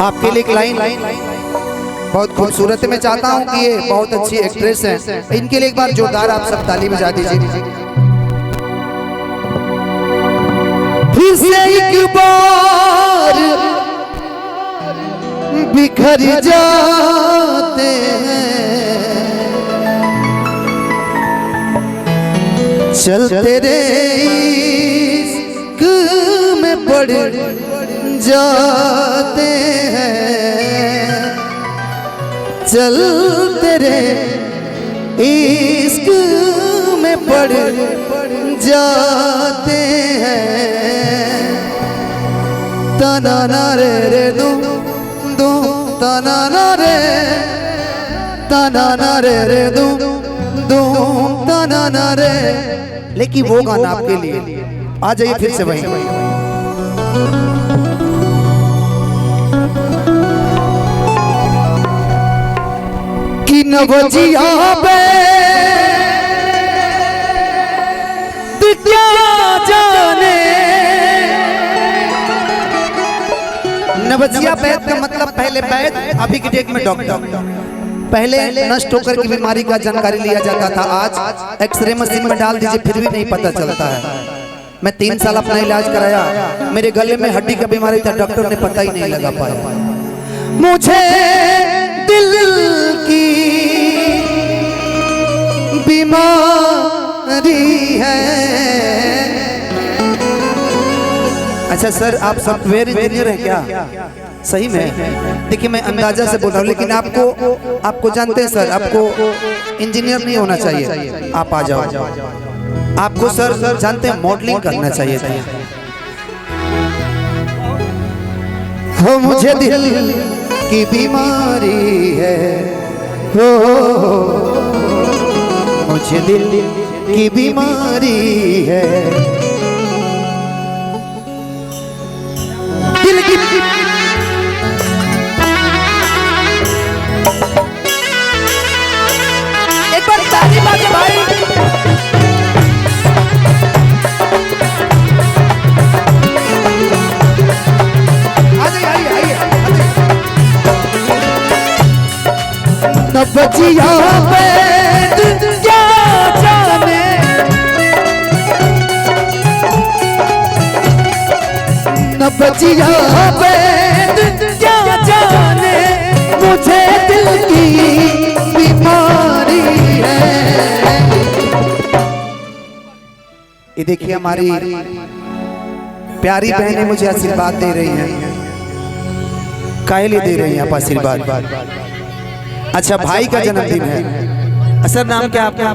आपके लिए एक लाइन बहुत खूबसूरत, मैं चाहता हूं कि ये बहुत अच्छी एक्ट्रेस हैं, इनके लिए एक बार जोरदार आप सब ताली बजा दीजिए। फिर से एक बार बिखर जाते हैं, चलते रे इश्क में पड़ जाते हैं, चलते रे इश्क में पड़ जाते हैं। तना ना रे दू दू तना ना रे दू दू तना ना रे। लेकिन वो गाना आपके लिए, आ जाइए फिर से वही। कि नवजिया पे क्या जाने, नवजिया बैद का मतलब पहले बैद, अभी की डेट में डॉक्टर। पहले नष्ट होकर की बीमारी का जानकारी लिया जाता था, आज एक्सरे मशीन में डाल दीजिए फिर भी नहीं पता चलता है। मैं 3 साल अपना इलाज कराया, मेरे गले में हड्डी का बीमारी था, डॉक्टर ने पता ही नहीं लगा पाया। मुझे दिल की बीमारी है। अच्छा सर, आप सॉफ्टवेयर इंजीनियर हैं क्या? सही में? देखिए मैं अंदाजा से बोल रहा हूँ, लेकिन आपको जानते हैं सर, आपको इंजीनियर नहीं होना चाहिए, आप आ जाओ। आपको सर जानते हैं मॉडलिंग करना चाहिए था। हो मुझे दिल की बीमारी है, हो मुझे दिल की बीमारी है, दिल की एक बार ताली बाजे भाई। नवजिया बैद क्या जाने, नवजिया बैद क्या जाने, मुझे दिल की बीमारी है। ये देखिए हमारी प्यारी बहनें मुझे आशीर्वाद दे रही हैं, कायली दे रही हैं आप आशीर्वाद। अच्छा भाई का जन्मदिन है, सर नाम क्या आपका?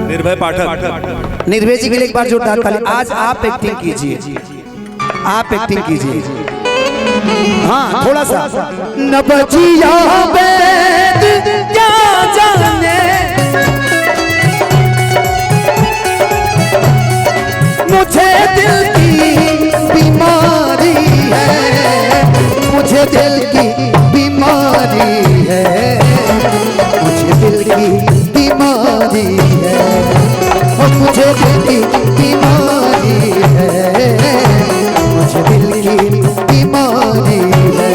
निर्भय पाठक। निर्भय जी के लिए एक बार जोरदार ताली। आज आप एक्टिंग कीजिए, आप एक्टिंग कीजिए। हाँ थोड़ा सा। नवजिया बैद क्या जाने, मुझे दिल की बीमारी है, मुझे दिल की बीमारी है, मुझे दिल की बीमारी है, मुझे दिल की बीमारी है, मुझे दिल की बीमारी है।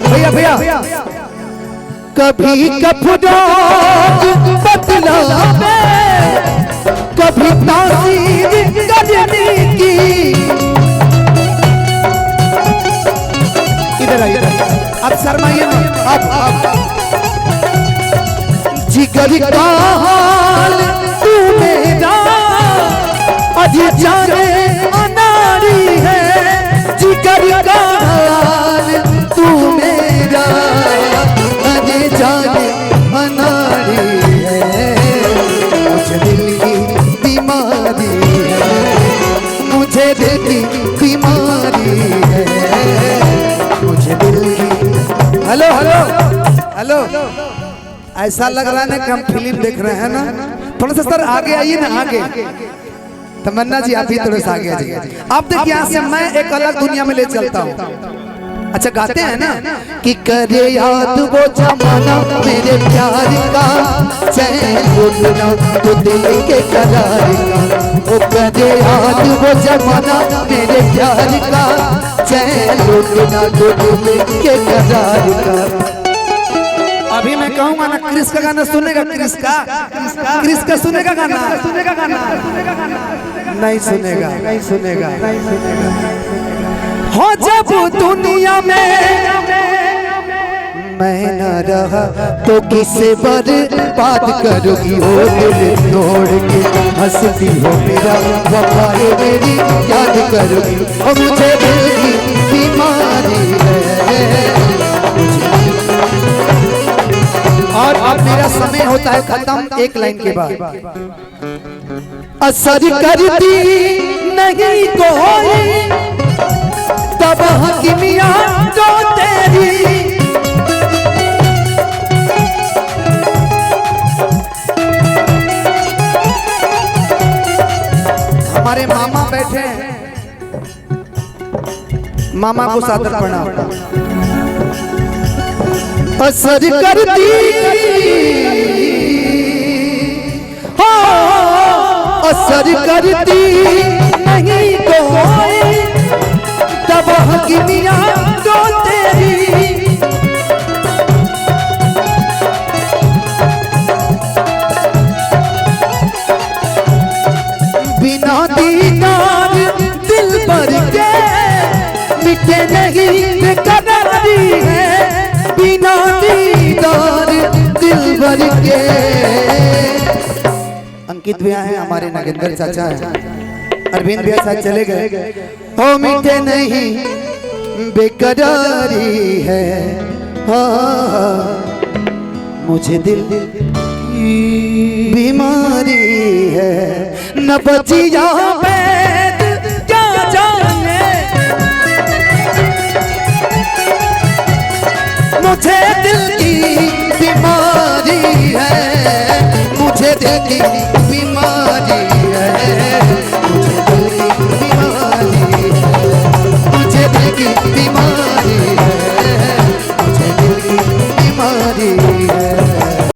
भैया भैया कभी कपड़ों बदला में, कभी तासीर करने की। इधर आइए, आप शर्माइए ना, आप जिगर का हाल तू मेरा अजी जाने अनारी है, जिगर का हाल तू मेरा अजी जाने अनारी है, मुझे दिल की बीमारी है, मुझे दिल की बीमारी है, मुझे दिल की। हेलो हेलो हेलो, ऐसा लग रहा है ना कि हम फिल्म देख रहे हैं ना। थोड़ा सा सर आगे आइए ना, आगे। तमन्ना जी आप ही थोड़ा सा आगे आ जाइए। आप देखिए यहाँ से मैं एक अलग दुनिया में ले चलता हूँ। अच्छा गाते हैं ना कि करे याद वो जमाना मेरे प्यार का, चैन लुटना तो दिल के करार का। वो करे याद वो जमाना मेरे प्यार का, चैन लुटना तो दिल के करार का। अभी मैं कहूंगा ना क्रिस का गाना सुनेगा, क्रिस का सुनेगा गाना, नहीं सुनेगा, नहीं सुनेगा, नहीं सुनेगा। हो जब दुनिया में मैं न रहा तो किसे बर्बाद करोगी हो दिल तोड़ के, हंसती हो मेरा वफाए मेरी याद करोगी। और मुझे दिल की बीमारी है, और अब मेरा समय होता है खत्म एक लाइन के बाद। असर करती नहीं कोई तब हकीमिया जो तेरी, हमारे मामा बैठे हैं, मामा को सादर प्रणाम। असर करती हो, असर करती नहीं कोई तब हकीमिया जो तेरी, बिना दीदार दिल भर के मिटे नहीं बेकरारी है, बिना दीदार दिल भर के। अंकित भैया हैं हमारे, नागेंद्र चाचा हैं, अरविंद भैया साथ चले गए। हो मिटे नहीं बेकरारी है, हाँ मुझे दिल की बीमारी है। न बचिया वैद क्या जाने, मुझे दिल की बीमारी है, मुझे दिल की बीमारी है, मुझे दिल की बीमारी है, मुझे दिल की